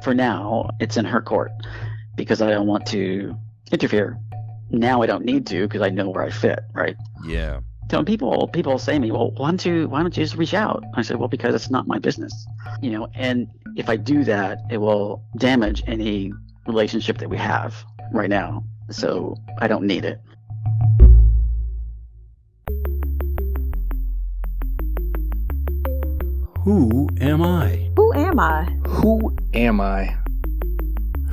for now, it's in her court because I don't want to interfere. Now I don't need to because I know where I fit, right? Yeah. So people say to me, well, why don't you just reach out? I said, well, because it's not my business, and if I do that, it will damage any relationship that we have right now. So I don't need it. Who am I? Who am I? Who am I?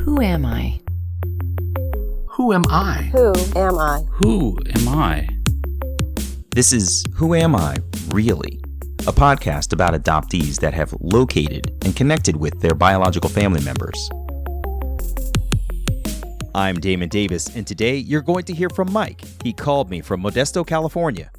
Who am I? Who am I? Who am I? Who am I? This is Who Am I, Really? A podcast about adoptees that have located and connected with their biological family members. I'm Damon Davis, and today you're going to hear from Mike. He called me from Modesto, California.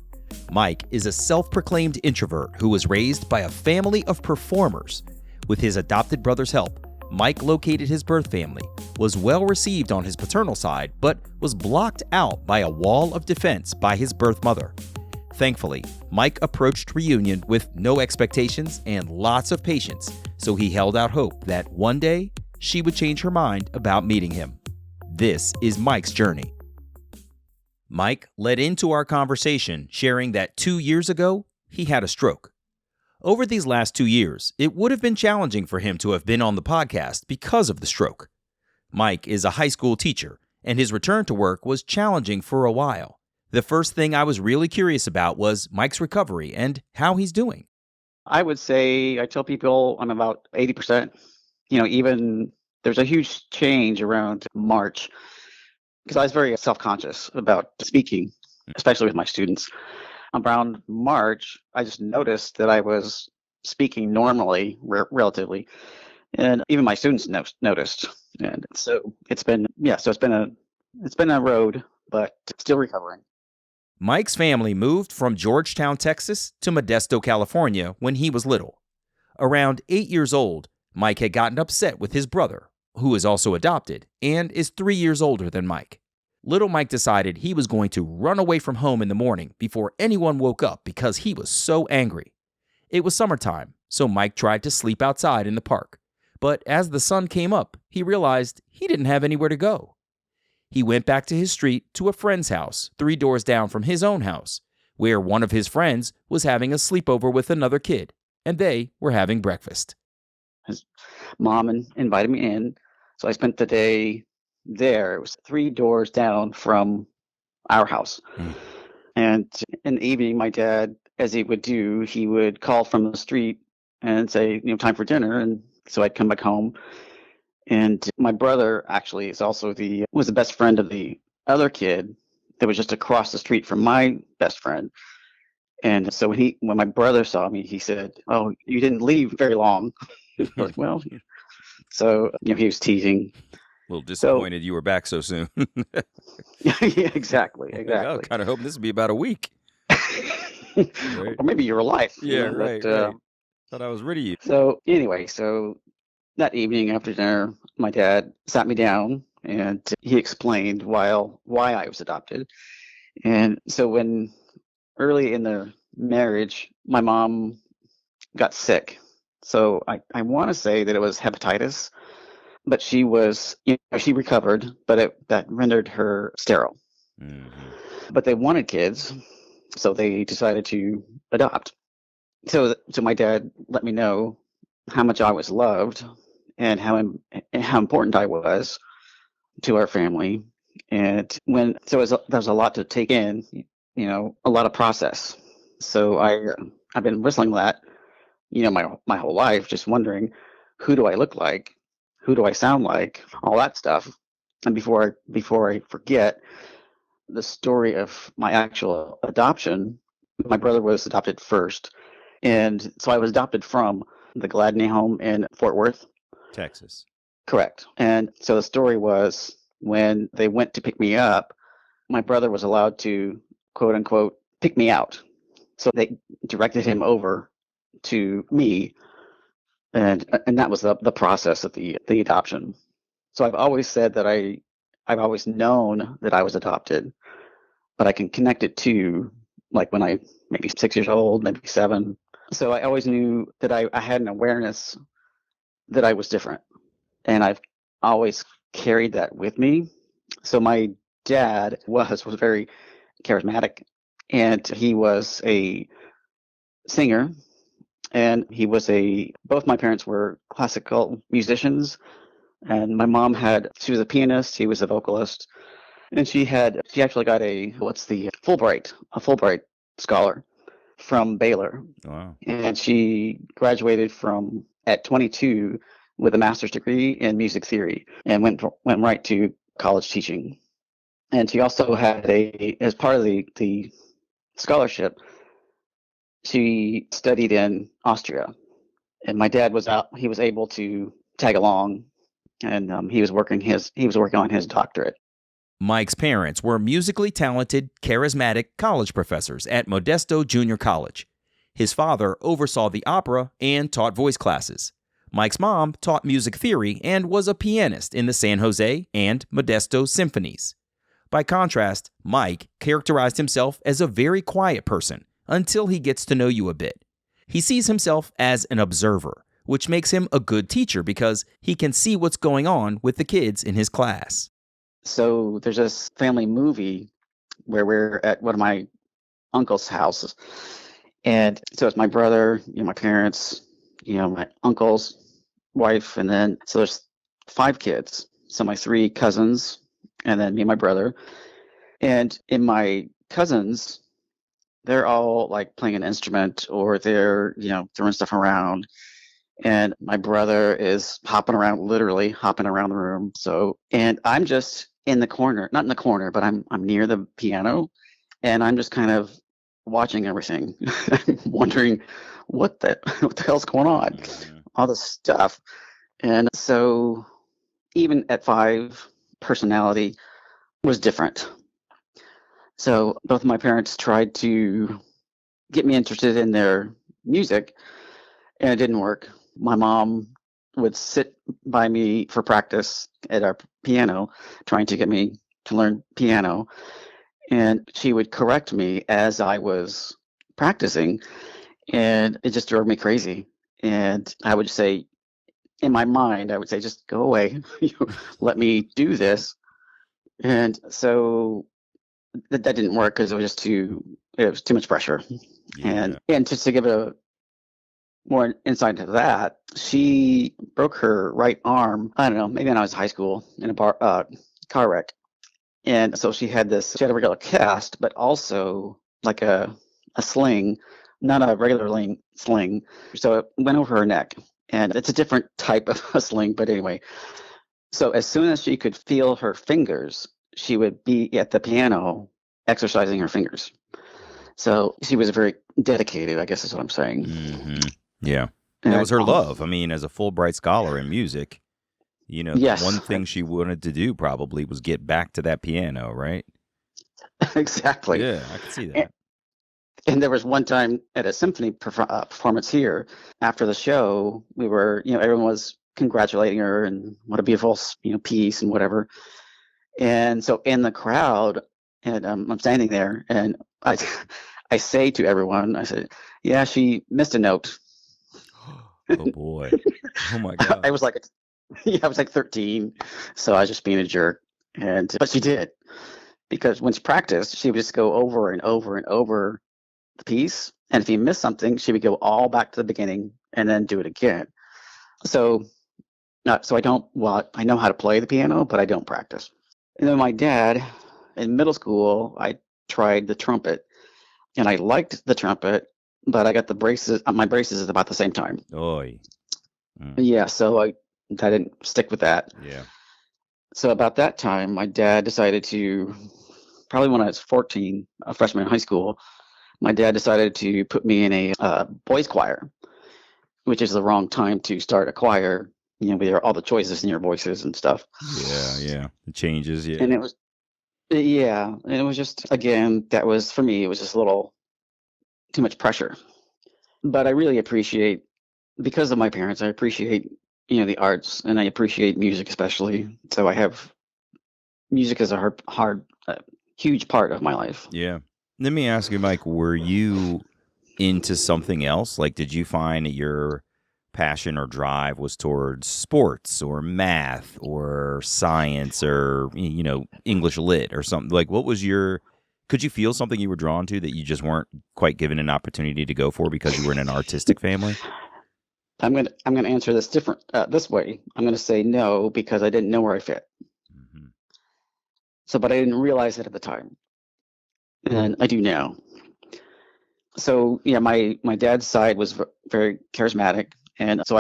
Mike is a self-proclaimed introvert who was raised by a family of performers. With his adopted brother's help, Mike located his birth family, was well received on his paternal side, but was blocked out by a wall of defense by his birth mother. Thankfully, Mike approached reunion with no expectations and lots of patience, so he held out hope that one day she would change her mind about meeting him. This is Mike's journey. Mike led into our conversation sharing that 2 years ago, he had a stroke. Over these last 2 years, it would have been challenging for him to have been on the podcast because of the stroke. Mike is a high school teacher, and his return to work was challenging for a while. The first thing I was really curious about was Mike's recovery and how he's doing. I would say, I tell people I'm about 80%. Even there's a huge change around March because I was very self-conscious about speaking, especially with my students. Around March, I just noticed that I was speaking normally, relatively, and even my students noticed. And so it's been a road, but still recovering. Mike's family moved from Georgetown, Texas to Modesto, California when he was little. Around 8 years old, Mike had gotten upset with his brother, who is also adopted and is 3 years older than Mike. Little Mike decided he was going to run away from home in the morning before anyone woke up because he was so angry. It was summertime, so Mike tried to sleep outside in the park. But as the sun came up, he realized he didn't have anywhere to go. He went back to his street to a friend's house 3 doors down from his own house, where one of his friends was having a sleepover with another kid, and they were having breakfast. His mom invited me in, so I spent the day there. It was 3 doors down from our house. And in the evening, my dad, as he would do, he would call from the street and say, time for dinner. And so I'd come back home. And my brother actually was the best friend of the other kid that was just across the street from my best friend. And so when my brother saw me, he said, "Oh, you didn't leave very long." I was like, well, so he was teasing. A little disappointed you were back so soon. Yeah, exactly. I was kind of hoping this would be about a week. Right. Or maybe your life. Yeah, right. Thought I was rid of you. So anyway, that evening after dinner, my dad sat me down and he explained why I was adopted. And so when early in the marriage, my mom got sick. So I want to say that it was hepatitis, but she recovered, but that rendered her sterile. Mm-hmm. But they wanted kids, so they decided to adopt. So my dad let me know how much I was loved and how important I was to our family. And there's a lot to take in, a lot of process. So I've been wrestling that, my whole life, just wondering, who do I look like? Who do I sound like? All that stuff. And before I forget the story of my actual adoption, my brother was adopted first. And so I was adopted from the Gladney home in Fort Worth, Texas. Correct. And so the story was when they went to pick me up, my brother was allowed to, quote unquote, pick me out. So they directed him over to me. And that was the process of the adoption. So I've always said that I've always known that I was adopted, but I can connect it to like when I maybe 6 years old, maybe 7. So I always knew that I had an awareness that I was different. and I've always carried that with me. So my dad was very charismatic, and he was a singer, and both my parents were classical musicians, and my mom she was a pianist, he was a vocalist, and she actually got a Fulbright scholar from Baylor. Wow. And she graduated at 22 with a master's degree in music theory and went right to college teaching. And she also had as part of the scholarship, she studied in Austria. And my dad he was able to tag along, and he was working on his doctorate. Mike's parents were musically talented, charismatic college professors at Modesto Junior College. His father oversaw the opera and taught voice classes. Mike's mom taught music theory and was a pianist in the San Jose and Modesto symphonies. By contrast, Mike characterized himself as a very quiet person until he gets to know you a bit. He sees himself as an observer, which makes him a good teacher because he can see what's going on with the kids in his class. So there's this family movie where we're at one of my uncle's houses. And so it's my brother, my parents, my uncle's wife, and then so there's 5 kids. So my 3 cousins, and then me and my brother. And in my cousins, they're all like playing an instrument, or they're, throwing stuff around. And my brother is literally hopping around the room. So, and I'm just in the corner, not in the corner, but I'm near the piano, and I'm just kind of watching everything, wondering what the hell's going on, all this stuff. And so even at 5, personality was different. So both of my parents tried to get me interested in their music, and it didn't work. My mom would sit by me for practice at our piano, trying to get me to learn piano. And she would correct me as I was practicing, and it just drove me crazy. And I would say, in my mind, just go away. Let me do this. And so that didn't work because it was too much pressure. Yeah. And just to give a more insight into that, she broke her right arm, I don't know, maybe when I was in high school in a car wreck. And so she had a regular cast, but also like a sling, not a regular sling. So it went over her neck, and it's a different type of a sling, but anyway. So as soon as she could feel her fingers, she would be at the piano exercising her fingers. So she was very dedicated, I guess is what I'm saying. Mm-hmm. Yeah. That was her love. I mean, as a Fulbright scholar in music, yes. One thing she wanted to do probably was get back to that piano, right? Exactly. Yeah, I can see that. And there was one time at a symphony performance here, after the show, we were, everyone was congratulating her and what a beautiful, piece and whatever. And so in the crowd, and I'm standing there, and I say to everyone, I said, yeah, she missed a note. Oh boy. Oh my God. I was like 13, so I was just being a jerk. But she did, because when she practiced, she would just go over and over and over the piece, and if you missed something, she would go all back to the beginning and then do it again. So I know how to play the piano, but I don't practice. And then my dad, in middle school, I tried the trumpet, and I liked the trumpet, but I got my braces at about the same time. Oy. Yeah, so I didn't stick with that. Yeah. So about that time, my dad decided to, probably when I was 14, a freshman in high school, my dad decided to put me in a boys choir, which is the wrong time to start a choir, with all the choices in your voices and stuff. Yeah. It changes, yeah. And it was just, again, that was, for me, it was just a little too much pressure. But I really appreciate, because of my parents, I appreciate, the arts, and I appreciate music especially. So I have, music is a huge part of my life. Yeah. Let me ask you, Mike, were you into something else? Like, did you find your passion or drive was towards sports or math or science or, English lit or something. Like, could you feel something you were drawn to that you just weren't quite given an opportunity to go for because you were in an artistic family? I'm gonna answer this this way. I'm gonna say no because I didn't know where I fit. Mm-hmm. So, but I didn't realize it at the time, and I do now. So yeah, my dad's side was very charismatic, and so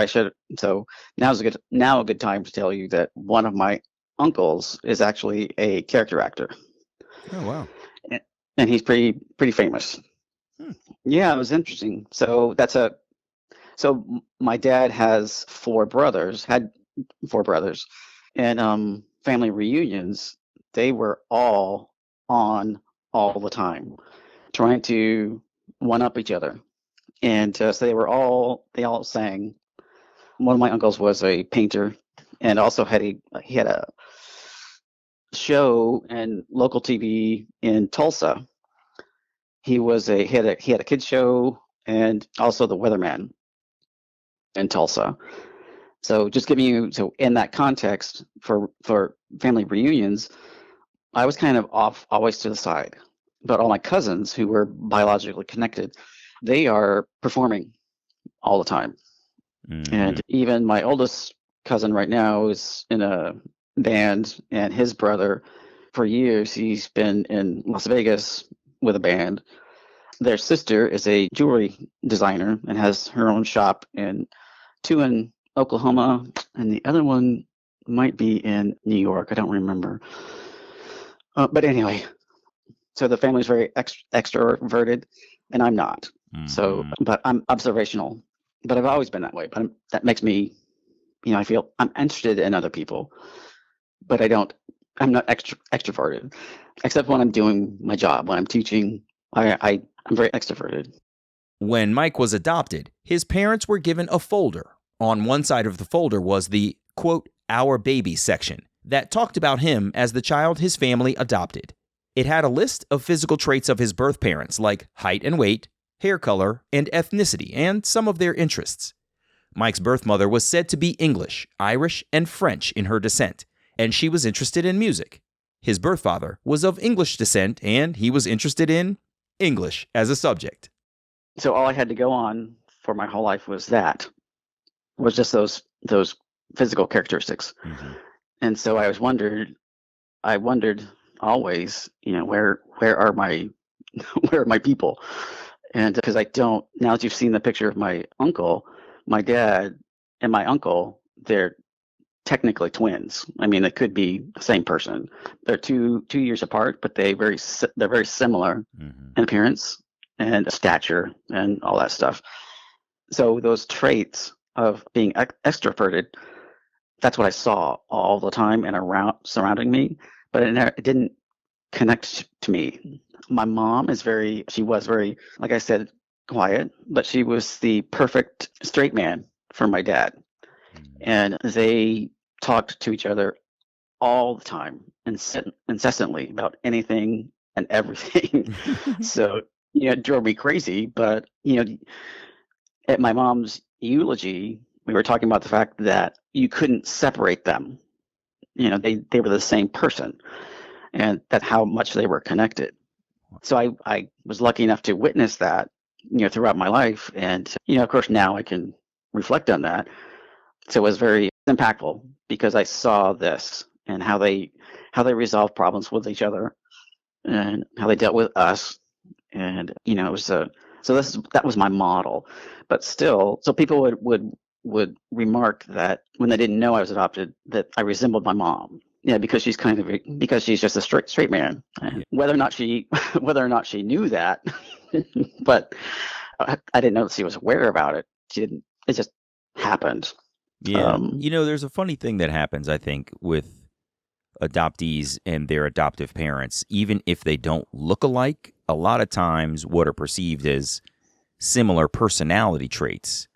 now's a good time to tell you that one of my uncles is actually a character actor. Oh wow! And he's pretty famous. Hmm. Yeah, it was interesting. So my dad had 4 brothers, and family reunions, they were all on all the time, trying to one up each other. And so they all sang. One of my uncles was a painter, and also he had a show in local TV in Tulsa. He had a kids show and also the weatherman in Tulsa. So just giving you in that context for family reunions, I was kind of off always to the side. But all my cousins who were biologically connected, they are performing all the time. Mm-hmm. And even my oldest cousin right now is in a band, and his brother, for years, he's been in Las Vegas with a band. Their sister is a jewelry designer and has her own shop two in Oklahoma, and the other one might be in New York. I don't remember. But anyway, so the family's very extroverted, and I'm not. Mm-hmm. So, but I'm observational. But I've always been that way. But that makes me, I feel I'm interested in other people, but I'm not extroverted, except when I'm doing my job. When I'm teaching, I'm very extroverted. When Mike was adopted, his parents were given a folder. On one side of the folder was the, quote, "Our Baby" section that talked about him as the child his family adopted. It had a list of physical traits of his birth parents, like height and weight, hair color, and ethnicity, and some of their interests. Mike's birth mother was said to be English, Irish, and French in her descent, and she was interested in music. His birth father was of English descent, and he was interested in English as a subject. So all I had to go on for my whole life was just those physical characteristics. Mm-hmm. And so I wondered always, where are my people? And because I don't, now that you've seen the picture of my uncle, my dad and my uncle, they're technically twins. I mean, it could be the same person. They're 2 years apart, but they're very similar mm-hmm. in appearance and stature and all that stuff. So those traits of being extroverted, that's what I saw all the time and surrounding me, but it didn't connect to me. My mom she was very, like I said, quiet, but she was the perfect straight man for my dad. And they talked to each other all the time, incessantly about anything and everything. So, it drove me crazy. But, at my mom's eulogy, we were talking about the fact that you couldn't separate them. They were the same person, and that how much they were connected. So I was lucky enough to witness that, throughout my life. And, of course, now I can reflect on that. So it was very impactful because I saw this and how they resolved problems with each other and how they dealt with us. And, it was that was my model. But still, so people would remark that when they didn't know I was adopted, that I resembled my mom. Yeah, because she's just a straight man. Yeah. Whether or not she knew that, but I didn't know that she was aware about it. She didn't. It just happened. Yeah, there's a funny thing that happens, I think, with adoptees and their adoptive parents. Even if they don't look alike, a lot of times what are perceived as similar personality traits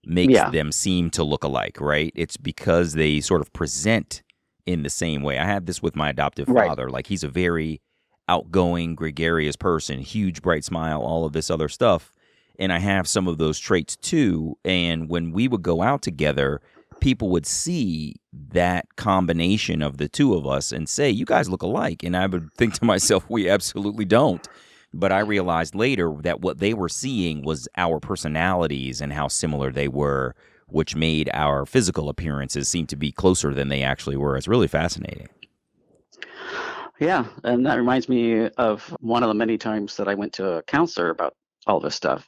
makes them seem to look alike, right? It's because they sort of present in the same way. I had this with my adoptive father. Like, he's a very outgoing, gregarious person, huge, bright smile, all of this other stuff. and I have some of those traits too. And when we would go out together, people would see that combination of the two of us and say, you guys look alike. And I would think to myself, we absolutely don't. But I realized later that what they were seeing was our personalities and how similar they were, which made our physical appearances seem to be closer than they actually were. It's really fascinating. Yeah, and that reminds me of one of the many times that I went to a counselor about all this stuff.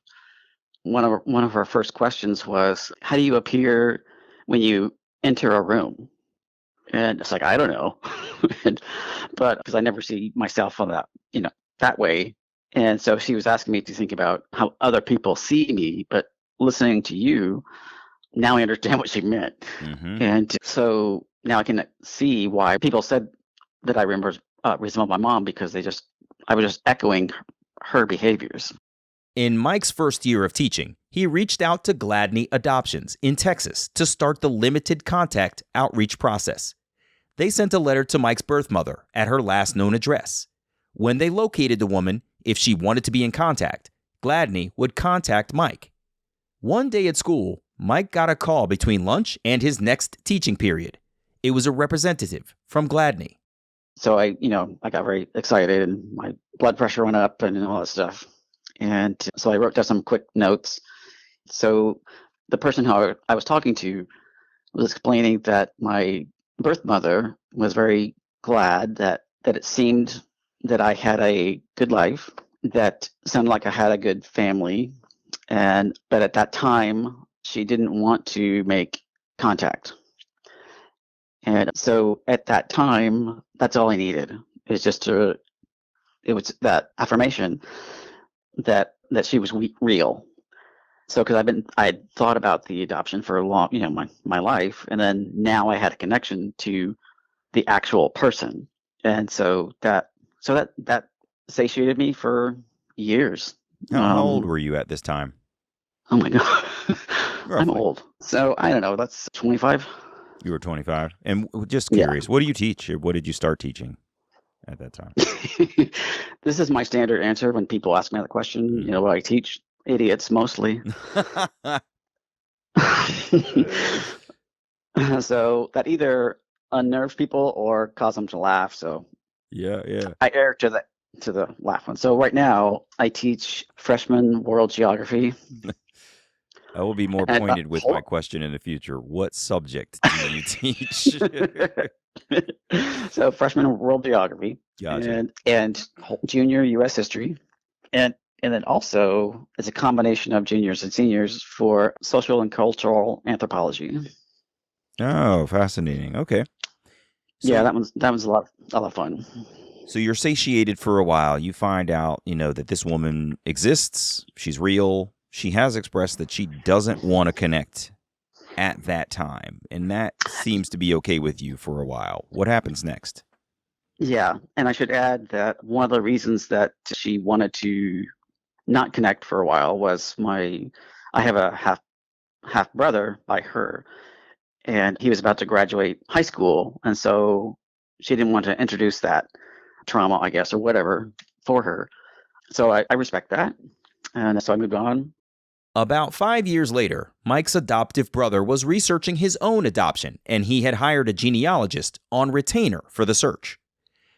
One of our first questions was, "How do you appear when you enter a room?" And it's like, I don't know, but because I never see myself on that way. And so she was asking me to think about how other people see me, but listening to you, now I understand what she meant. Mm-hmm. And so now I can see why people said that I resembled my mom, because I was just echoing her behaviors. In Mike's first year of teaching, he reached out to Gladney Adoptions in Texas to start the limited contact outreach process. They sent a letter to Mike's birth mother at her last known address. When they located the woman, if she wanted to be in contact, Gladney would contact Mike. One day at school, Mike got a call between lunch and his next teaching period. It was a representative from Gladney. So I got very excited and my blood pressure went up and all that stuff. And so I wrote down some quick notes. So the person who I was talking to was explaining that my birth mother was very glad that it seemed that I had a good life, that sounded like I had a good family, but at that time she didn't want to make contact. And so at that time, that's all I needed. It was that affirmation that she was real. So because I had thought about the adoption for a long, my life, and then now I had a connection to the actual person, and so that satiated me for years. How old were you at this time? Oh my God, I'm Roughly. old. So I don't know. That's 25. You were 25. And just curious, What do you teach? Or what did you start teaching at that time? This is my standard answer when people ask me that question. What I teach? Idiots, mostly. So that either unnerves people or cause them to laugh. So Yeah. I err to the laugh one. So right now I teach freshman world geography. I will be more pointed with my question in the future. What subject do you teach? So freshman world geography, Gotcha. and junior U.S. history, and then also it's a combination of juniors and seniors for social and cultural anthropology. Oh, fascinating. Okay. So, Yeah, that one's a lot of fun. So you're satiated for a while. You find out, that this woman exists. She's real. She has expressed that she doesn't want to connect at that time, and that seems to be okay with you for a while. What happens next? Yeah, and I should add that one of the reasons that she wanted to not connect for a while was I have a half brother by her, and he was about to graduate high school, and so she didn't want to introduce that trauma, I guess, or whatever, for her. So I respect that, and so I moved on. About 5 years later, Mike's adoptive brother was researching his own adoption, and he had hired a genealogist on retainer for the search.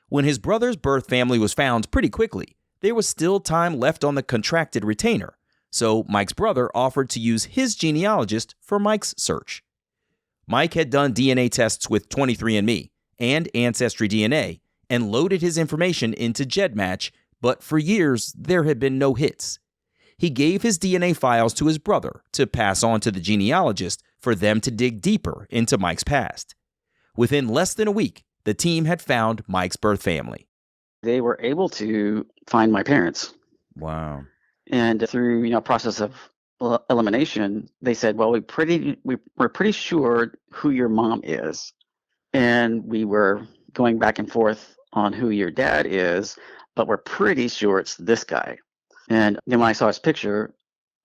When his brother's birth family was found pretty quickly, there was still time left on the contracted retainer, so Mike's brother offered to use his genealogist for Mike's search. Mike had done DNA tests with 23andMe and Ancestry DNA and loaded his information into GEDmatch, but for years there had been no hits. He gave his DNA files to his brother to pass on to the genealogist for them to dig deeper into Mike's past. Within less than a week, the team had found Mike's birth family. They were able to find my parents. Wow. And through a process of elimination, they said, well, we're pretty sure who your mom is. And we were going back and forth on who your dad is, but we're pretty sure it's this guy. And then when I saw his picture,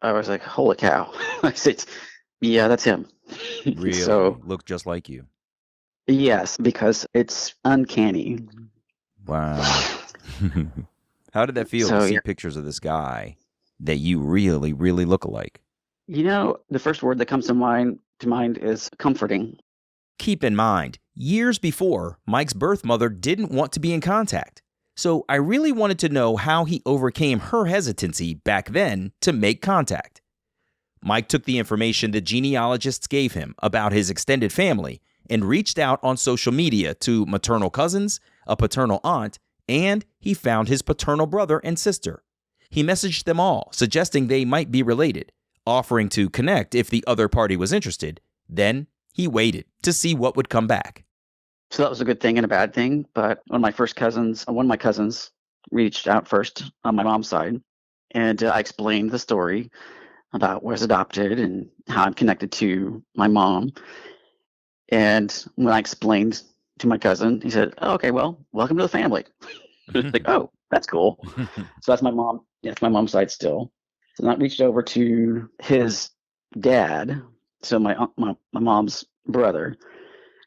I was like, holy cow. I said, yeah, that's him. Really? So, looked just like you. Yes, because it's uncanny. Wow. How did that feel So, to see yeah. pictures of this guy that you really, really look alike? The first word that comes to mind is comforting. Keep in mind, years before, Mike's birth mother didn't want to be in contact. So I really wanted to know how he overcame her hesitancy back then to make contact. Mike took the information the genealogists gave him about his extended family and reached out on social media to maternal cousins, a paternal aunt, and he found his paternal brother and sister. He messaged them all, suggesting they might be related, offering to connect if the other party was interested. Then he waited to see what would come back. So that was a good thing and a bad thing. But one of my cousins reached out first on my mom's side, and I explained the story about was adopted and how I'm connected to my mom. And when I explained to my cousin, he said, "Oh, okay, well, welcome to the family." It's like, oh, that's cool. So that's my mom. Yeah, it's my mom's side still. So then I reached over to his dad, so my mom's brother,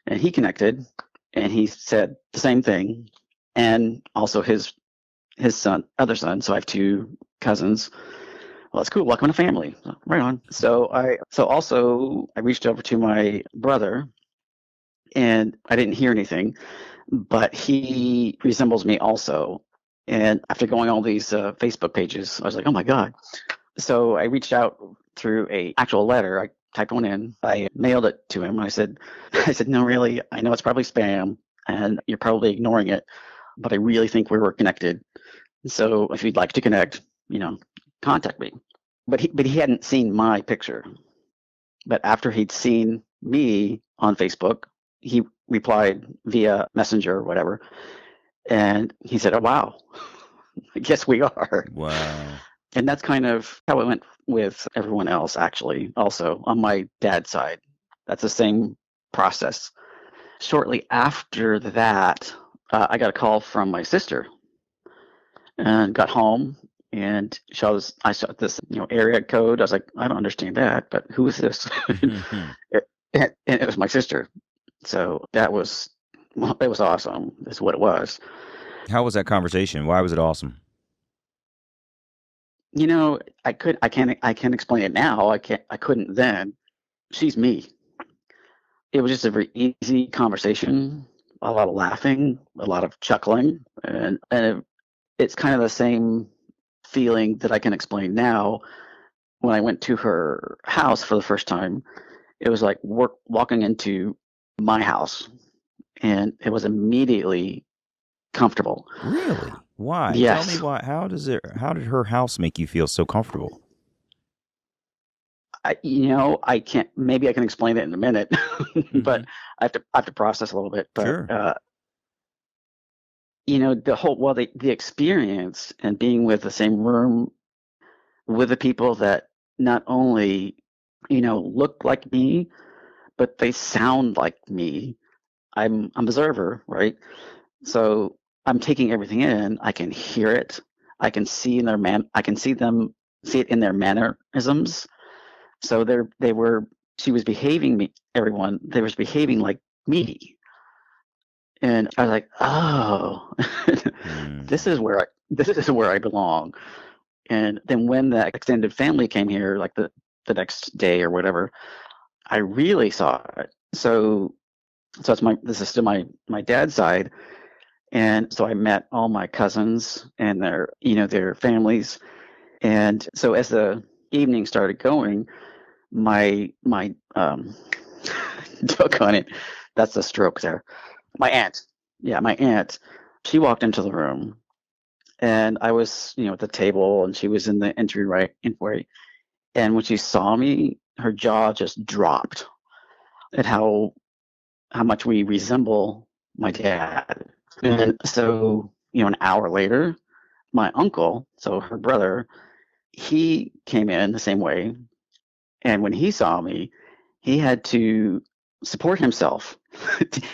and he connected, and he said the same thing, and also his other son. So I have two cousins. Well, that's cool. Welcome to family. Right on. So I reached over to my brother, and I didn't hear anything, but he resembles me also. And after going all these Facebook pages, I was like, oh my God. So I reached out through a actual letter. I typed one in. I mailed it to him. I said, no, really, I know it's probably spam and you're probably ignoring it, but I really think we were connected. So if you'd like to connect, contact me. But he hadn't seen my picture. But after he'd seen me on Facebook, he replied via Messenger or whatever. And he said, oh, wow, I guess we are. Wow. And that's kind of how it went with everyone else, actually, also on my dad's side. That's the same process. Shortly after that, I got a call from my sister and got home. And I saw this, area code. I was like, I don't understand that, but who is this? and it was my sister. So it was awesome. That's what it was. How was that conversation? Why was it awesome? I can't explain it now. I couldn't then. She's me. It was just a very easy conversation, a lot of laughing, a lot of chuckling, and it's kind of the same feeling that I can explain now. When I went to her house for the first time, it was like walking into my house, and it was immediately comfortable. Really? Why? Yes. Tell me why. How did her house make you feel so comfortable? I can't. Maybe I can explain it in a minute, but I have to process a little bit. But Sure. the experience and being with the same room with the people that not only look like me, but they sound like me. I'm observer, right? So I'm taking everything in. I can hear it. I can see see it in their mannerisms. So she was behaving they was behaving like me. And I was like, oh, this is where I belong. And then when the extended family came here, like the next day or whatever, I really saw it. So this is still my dad's side. And so I met all my cousins and their families. And so as the evening started going, my joke on it, that's the stroke there. My aunt, she walked into the room, and I was, at the table, and she was in the entryway. And when she saw me, her jaw just dropped at how much we resemble my dad. And so, an hour later, my uncle, so her brother, he came in the same way. And when he saw me, he had to support himself.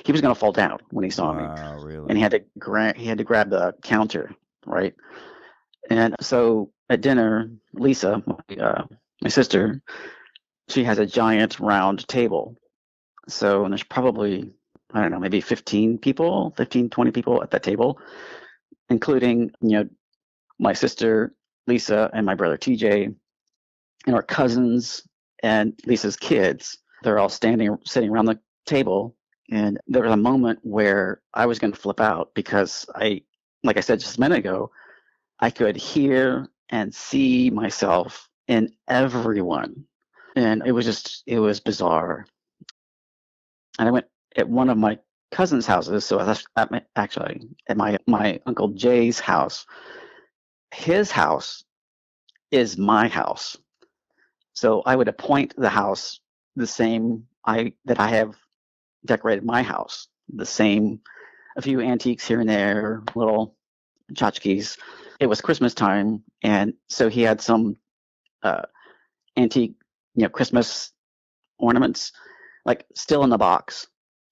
He was going to fall down when he saw me. Wow, really? And he had to grab the counter, right? And so at dinner, Lisa, my sister, she has a giant round table. So, and there's probably, I don't know, maybe 20 people at that table, including, my sister, Lisa and my brother TJ and our cousins and Lisa's kids. They're all sitting around the table. And there was a moment where I was going to flip out because like I said just a minute ago, I could hear and see myself in everyone. And it was bizarre. And I went at one of my cousin's houses. So I was at my Uncle Jay's house. His house is my house. So I would appoint the house the same that I have decorated my house. The same, a few antiques here and there, little tchotchkes. It was Christmas time, and so he had some antique, Christmas ornaments, like still in the box,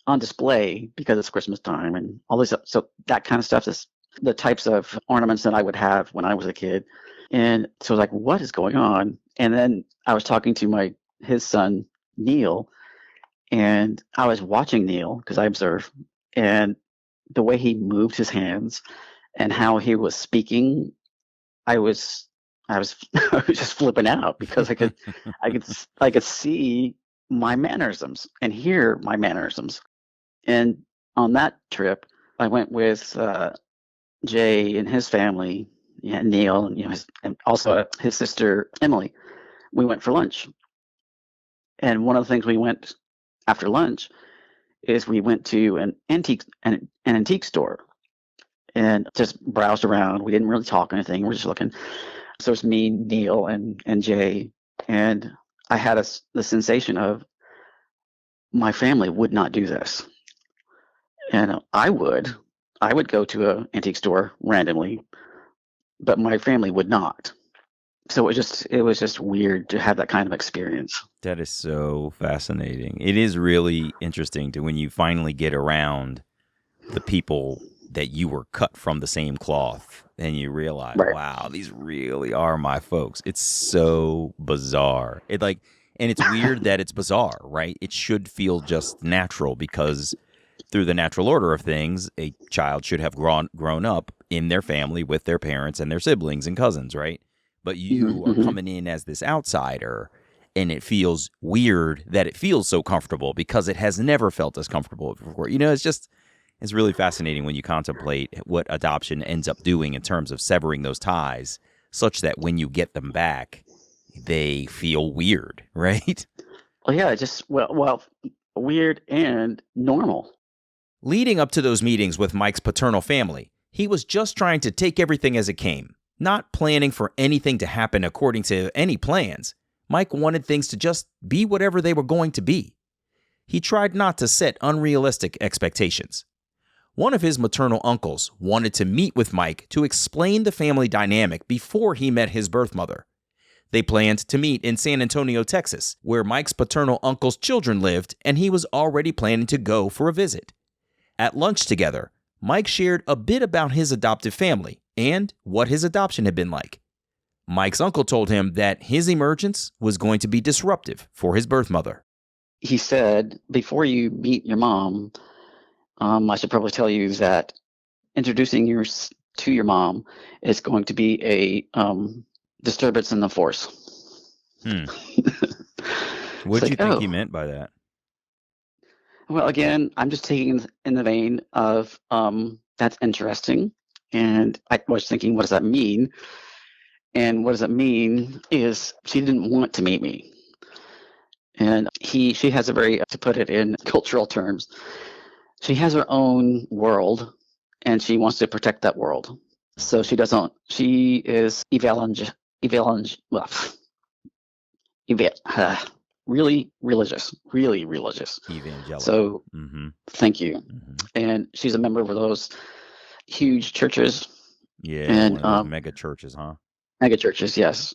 on display because it's Christmas time and all this. So that kind of stuff is the types of ornaments that I would have when I was a kid. And so I was like, what is going on? And then I was talking to his son, Neil, and I was watching Neil because I observe, and the way he moved his hands and how he was speaking, I was I was just flipping out because I could see my mannerisms and hear my mannerisms. And on that trip, I went with Jay and his family, and Neil, and and also his sister Emily. We went for lunch, and one of the things we went after lunch is we went to an antique store and just browsed around. We didn't really talk or anything. We're just looking. So it's me, Neil, and Jay, and I had the sensation of my family would not do this, and I would go to an antique store randomly, but my family would not. So it was just weird to have that kind of experience. That is so fascinating. It is really interesting to when you finally get around the people that you were cut from the same cloth and you realize, Right. wow, these really are my folks. It's so bizarre. And it's weird that it's bizarre, right? It should feel just natural because through the natural order of things, a child should have grown up in their family with their parents and their siblings and cousins, right? But you are coming in as this outsider, and it feels weird that it feels so comfortable because it has never felt as comfortable before. It's really fascinating when you contemplate what adoption ends up doing in terms of severing those ties, such that when you get them back, they feel weird, right? Well, yeah, well, weird and normal. Leading up to those meetings with Mike's paternal family, he was just trying to take everything as it came, not planning for anything to happen according to any plans. Mike wanted things to just be whatever they were going to be. He tried not to set unrealistic expectations. One of his maternal uncles wanted to meet with Mike to explain the family dynamic before he met his birth mother. They planned to meet in San Antonio, Texas, where Mike's paternal uncle's children lived, and he was already planning to go for a visit. At lunch together, Mike shared a bit about his adoptive family and what his adoption had been like. Mike's uncle told him that his emergence was going to be disruptive for his birth mother. He said, before you meet your mom, I should probably tell you that introducing you to your mom is going to be a disturbance in the force. What do you think he meant by that? Well, again, I'm just taking in the vein of that's interesting. And I was thinking, what does that mean? And what does it mean is she didn't want to meet me. And she has a very, to put it in cultural terms, she has her own world and she wants to protect that world. So she is really religious. Evangelical. So thank you. And she's a member of those huge churches. Yeah, and one of those mega churches, huh? Mega churches, yes.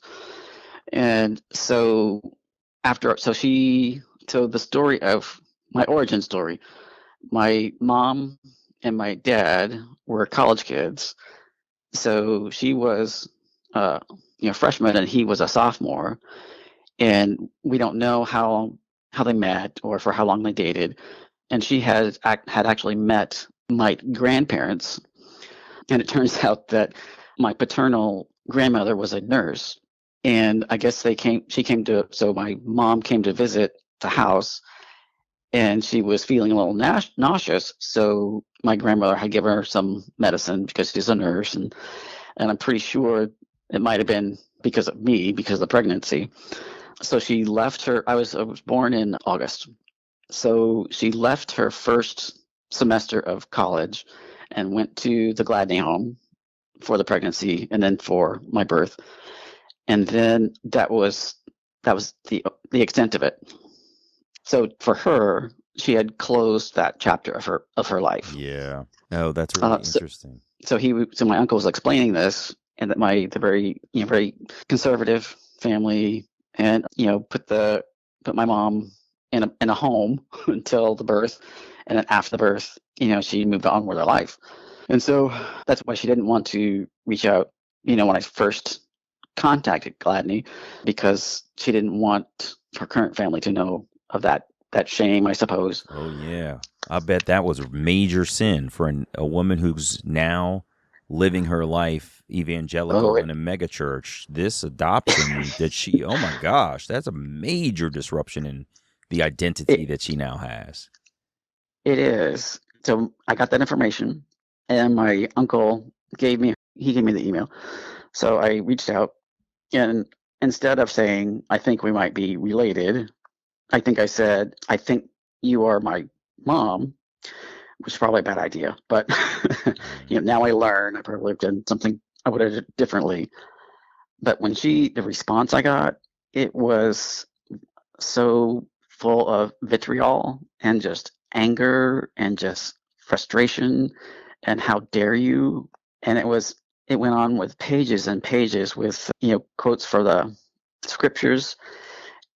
And so the story of my origin story, my mom and my dad were college kids. So she was freshman and he was a sophomore. And we don't know how they met or for how long they dated. And she had actually met my grandparents. And it turns out that my paternal grandmother was a nurse, and I guess so my mom came to visit the house, and she was feeling a little nauseous. So my grandmother had given her some medicine because she's a nurse, and I'm pretty sure it might have been because of me, because of the pregnancy. So she left her. I was born in August, so she left her first semester of college and went to the Gladney home for the pregnancy and then for my birth. And then that was the extent of it. So for her, she had closed that chapter of her life. Yeah. Oh, that's really So, interesting. so my uncle was explaining this, and that the very conservative family, and put my mom in a home until the birth, and then after the birth, she moved on with her life. And so that's why she didn't want to reach out, when I first contacted Gladney, because she didn't want her current family to know of that shame, I suppose. Oh, yeah. I bet that was a major sin for a woman who's now living her life evangelical Oh, in a megachurch. This adoption oh my gosh, that's a major disruption in the identity it, that she now has. it is. So I got that information, and my uncle gave me the email. So I reached out, and instead of saying, I think we might be related, I think I said, I think you are my mom, which is probably a bad idea. But now I learn I probably have done something I would have done differently. But the response I got, it was so full of vitriol and just anger and just frustration and how dare you. And it went on with pages and pages with quotes for the scriptures.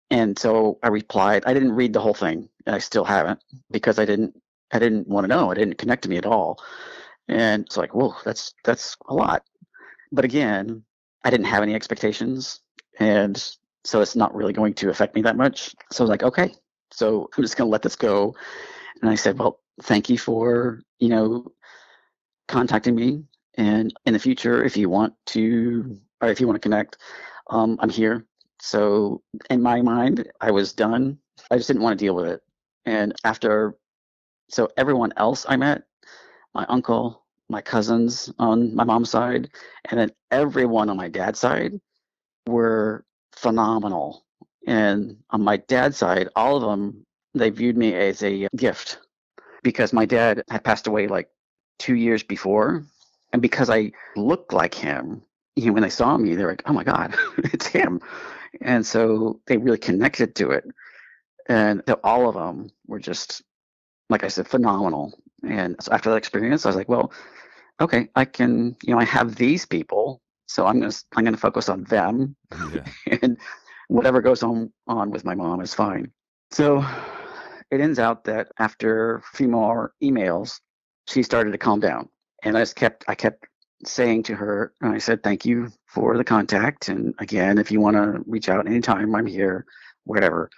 And so I replied. I didn't read the whole thing, and I still haven't, because I didn't want to know. It didn't connect to me at all. And it's like, whoa, that's a lot. But again, I didn't have any expectations, and so it's not really going to affect me that much. So I was like, okay, so I'm just going to let this go. And I said, well, thank you for contacting me, and in the future, if you want to connect, I'm here. So in my mind, I was done. I just didn't want to deal with it. And so everyone else I met, my uncle, my cousins on my mom's side, and then everyone on my dad's side were phenomenal. And on my dad's side, all of them, they viewed me as a gift, because my dad had passed away like 2 years before. And because I looked like him, when they saw me, they're like, oh my God, it's him. And so they really connected to it. And so all of them were just, like I said, phenomenal. And so after that experience, I was like, well, okay, I can, I have these people, so I'm gonna focus on them, Yeah. and whatever goes on with my mom is fine. So it ends out that after a few more emails, she started to calm down, and I kept saying to her, and I said, thank you for the contact, and again, if you want to reach out anytime, I'm here, whatever.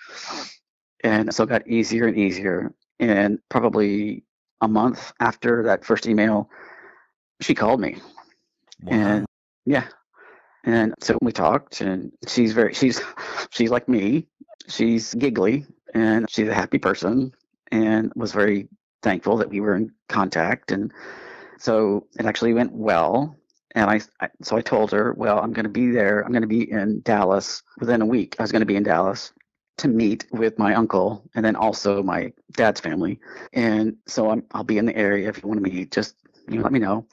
And so it got easier and easier, and probably a month after that first email, she called me. Wow. And yeah, and so we talked, and she's like me. She's giggly, and she's a happy person, and was very thankful that we were in contact. And so it actually went well. And so I told her, well, I'm going to be there. I'm going to be in Dallas within a week. I was going to be in Dallas to meet with my uncle, and then also my dad's family. And so I'll be in the area. If you want to meet, just let me know.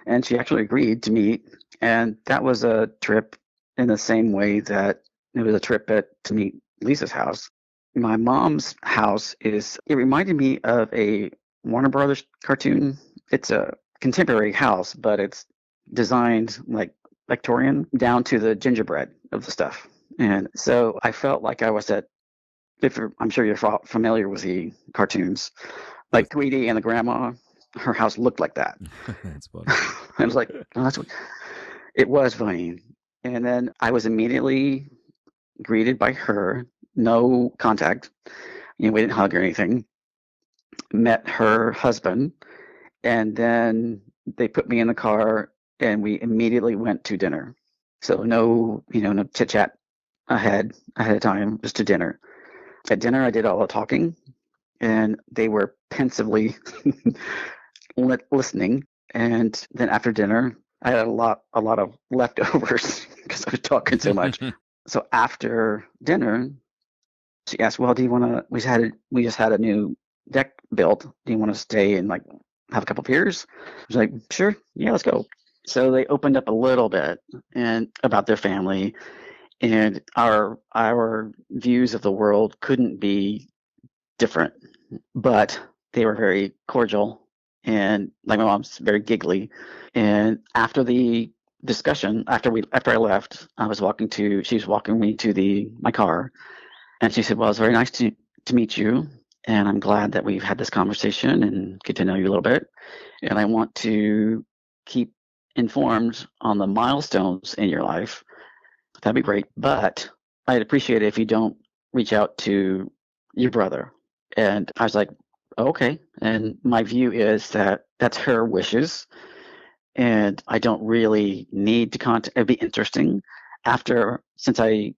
And she actually agreed to meet. And that was a trip in the same way that it was a trip to meet Lisa's house. My mom's house it reminded me of a Warner Brothers cartoon. It's a contemporary house, but it's designed like Victorian, down to the gingerbread of the stuff. And so I felt like I was I'm sure you're familiar with the cartoons, like Tweety and the grandma. Her house looked like that. That's funny. I was like, oh, it was funny. And then I was immediately greeted by her, no contact. We didn't hug or anything. Met her husband, and then they put me in the car, and we immediately went to dinner. So no chit chat ahead of time, just to dinner. At dinner, I did all the talking, and they were pensively listening. And then after dinner, I had a lot of leftovers because I was talking so much. So after dinner, she asked, "Well, do you want to? We just had a new deck built. Do you want to stay and like have a couple of beers?" I was like, "Sure, yeah, let's go." So they opened up a little bit and about their family, and our views of the world couldn't be different, but they were very cordial, and like my mom's very giggly. And after the discussion, after I left, she was walking me to my car, and she said, "Well, it's very nice to meet you, and I'm glad that we've had this conversation and get to know you a little bit. And I want to keep informed on the milestones in your life. That'd be great, but I'd appreciate it if you don't reach out to your brother." And I was like, "Okay." And my view is that that's her wishes, and I don't really need to contact. It'd be interesting since I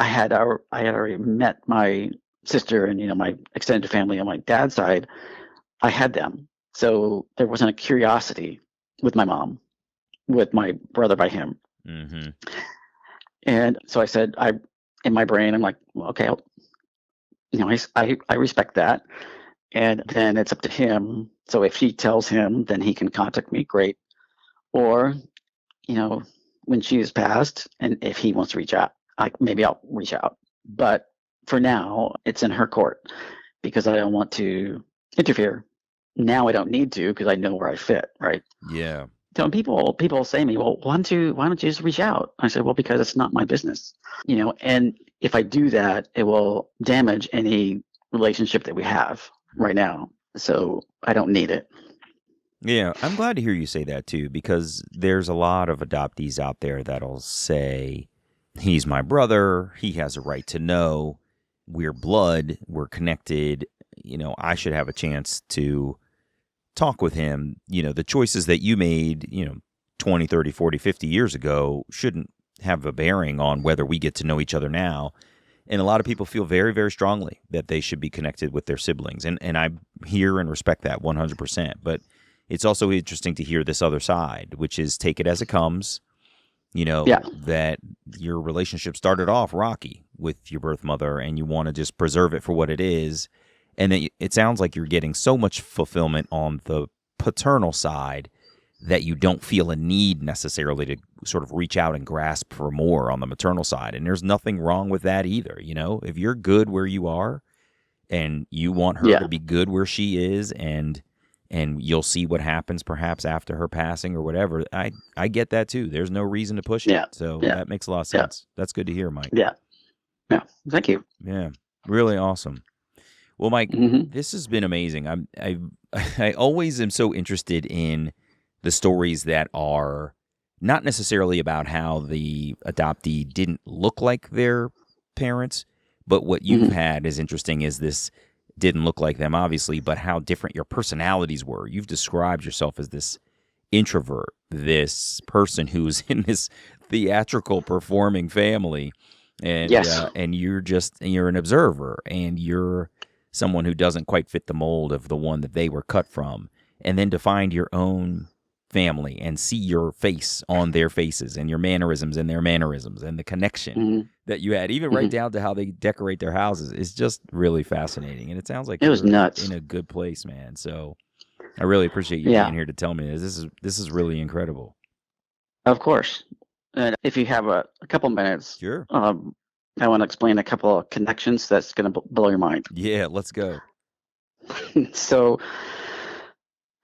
had already met my sister and my extended family on my dad's side. I had them, so there wasn't a curiosity with my mom, with my brother by him. Mm-hmm. And so I said, in my brain, I'm like, well, okay, I respect that, and then it's up to him. So if she tells him, then he can contact me, great. Or when she is passed, and if he wants to reach out, maybe I'll reach out. But for now, it's in her court because I don't want to interfere. Now I don't need to because I know where I fit, right? Yeah. So people say to me, "Well, why don't you just reach out?" I said, "Well, because it's not my business, and if I do that, it will damage any relationship that we have right now. So I don't need it." Yeah, I'm glad to hear you say that too, because there's a lot of adoptees out there that'll say, "He's my brother. He has a right to know. We're blood. We're connected. I should have a chance to talk with him. The choices that you made, 20, 30, 40, 50 years ago shouldn't have a bearing on whether we get to know each other now." And a lot of people feel very, very strongly that they should be connected with their siblings. And I hear and respect that 100%. But it's also interesting to hear this other side, which is take it as it comes, Yeah. that your relationship started off rocky with your birth mother and you want to just preserve it for what it is. And then it sounds like you're getting so much fulfillment on the paternal side that you don't feel a need necessarily to sort of reach out and grasp for more on the maternal side. And there's nothing wrong with that either. If you're good where you are and you want her Yeah. to be good where she is, and you'll see what happens perhaps after her passing or whatever. I get that too. There's no reason to push Yeah. it. So Yeah. that makes a lot of Yeah. sense. That's good to hear, Mike. Yeah. Yeah. Thank you. Yeah. Really awesome. Well, Mike, Mm-hmm. this has been amazing. I always am so interested in the stories that are not necessarily about how the adoptee didn't look like their parents, but what you've Mm-hmm. had is interesting is this didn't look like them, obviously, but how different your personalities were. You've described yourself as this introvert, this person who's in this theatrical performing family, and Yes. and you're an observer, and you're someone who doesn't quite fit the mold of the one that they were cut from, and then to find your own family and see your face on their faces and your mannerisms and their mannerisms and the connection Mm-hmm. that you had, even right Mm-hmm. down to how they decorate their houses, is just really fascinating. And it sounds like It was you're nuts. in a good place, man. So I really appreciate you Yeah. being here to tell me this. This is really incredible. Of course. And if you have a couple minutes, Sure. I want to explain a couple of connections that's going to blow your mind. Yeah, let's go. So,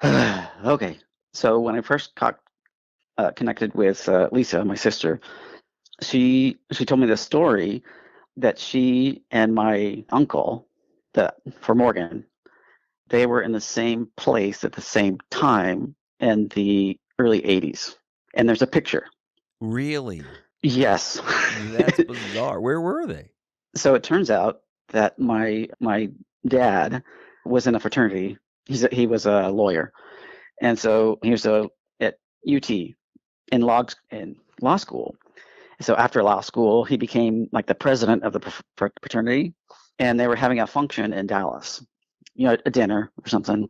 okay. So when I first got connected with Lisa, my sister, she told me this story that she and my uncle, for Morgan, they were in the same place at the same time in the early 80s. And there's a picture. Really? Yes. That's bizarre. Where were they? So it turns out that my dad was in a fraternity. He was a lawyer, and so he was at UT in law school, So after law school, he became like the president of the fraternity, and they were having a function in Dallas, a dinner or something.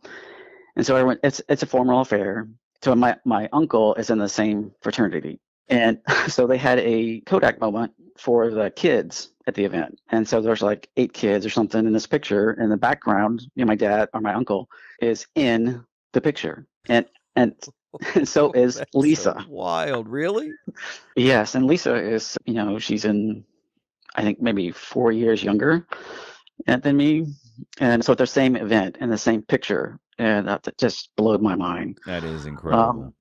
And so I went. It's a formal affair. So my uncle is in the same fraternity, and so they had a Kodak moment for the kids at the event. And so there's like 8 kids or something in this picture. In the background, my dad or my uncle is in the picture, and so is That's Lisa. so wild, really? Yes, and Lisa is, she's in, I think maybe 4 years younger than me, and so at the same event in the same picture, and that just blew my mind. That is incredible.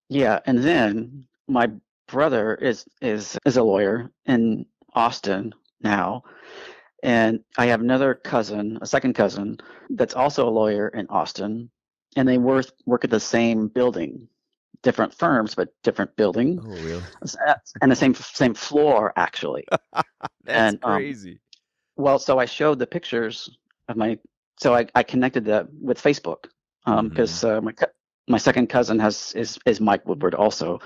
Yeah, and then my brother is a lawyer in Austin now, and I have another cousin, a second cousin, that's also a lawyer in Austin, and they work at the same building, different firms but different building, Oh, really? and the same floor actually. That's And crazy. well, so I showed the pictures of so I connected that with Facebook because my second cousin is Mike Woodward also.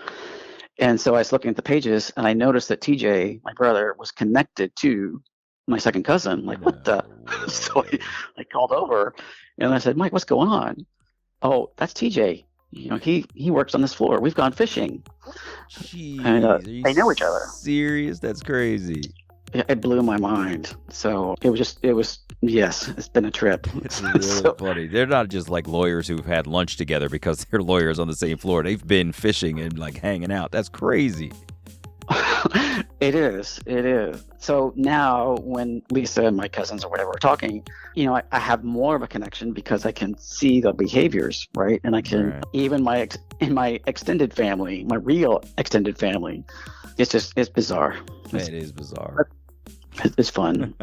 And so I was looking at the pages, and I noticed that TJ, my brother, was connected to my second cousin. Like, what the? So I called over, and I said, Mike, what's going on? Oh, that's TJ. He works on this floor. We've gone fishing. Jeez, And they know each other. Serious? That's crazy. It blew my mind. So yes, it's been a trip. It's really funny. They're not just like lawyers who've had lunch together because they're lawyers on the same floor. They've been fishing and like hanging out. That's crazy. It is. So now when Lisa and my cousins or whatever are talking, I have more of a connection because I can see the behaviors, right? And I can, even in my extended family, my real extended family, it's bizarre. It is bizarre. It's fun.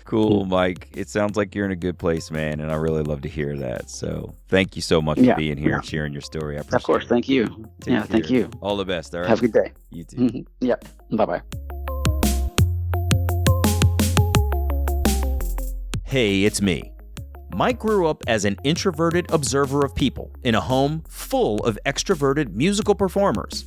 Cool, Mike. It sounds like you're in a good place, man, and I really love to hear that. So thank you so much for being here and sharing your story. I appreciate it. Of course. Thank you. Thank you. All the best. All right. Have a good day. You too. Mm-hmm. Yep. Bye-bye. Hey, it's me. Mike grew up as an introverted observer of people in a home full of extroverted musical performers.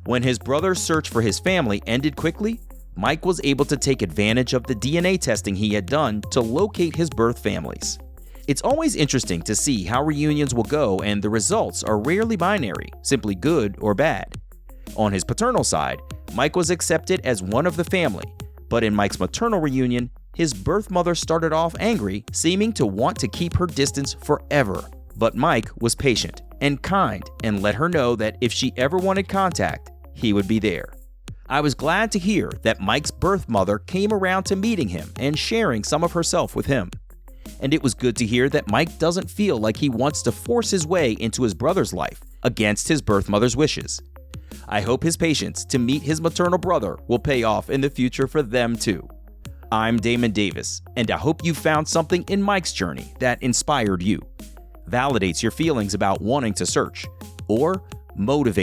When his brother's search for his family ended quickly, Mike was able to take advantage of the DNA testing he had done to locate his birth families. It's always interesting to see how reunions will go, and the results are rarely binary, simply good or bad. On his paternal side, Mike was accepted as one of the family, but in Mike's maternal reunion, his birth mother started off angry, seeming to want to keep her distance forever. But Mike was patient and kind and let her know that if she ever wanted contact, he would be there. I was glad to hear that Mike's birth mother came around to meeting him and sharing some of herself with him. And it was good to hear that Mike doesn't feel like he wants to force his way into his brother's life against his birth mother's wishes. I hope his patience to meet his maternal brother will pay off in the future for them too. I'm Damon Davis, and I hope you found something in Mike's journey that inspired you, validates your feelings about wanting to search, or motivates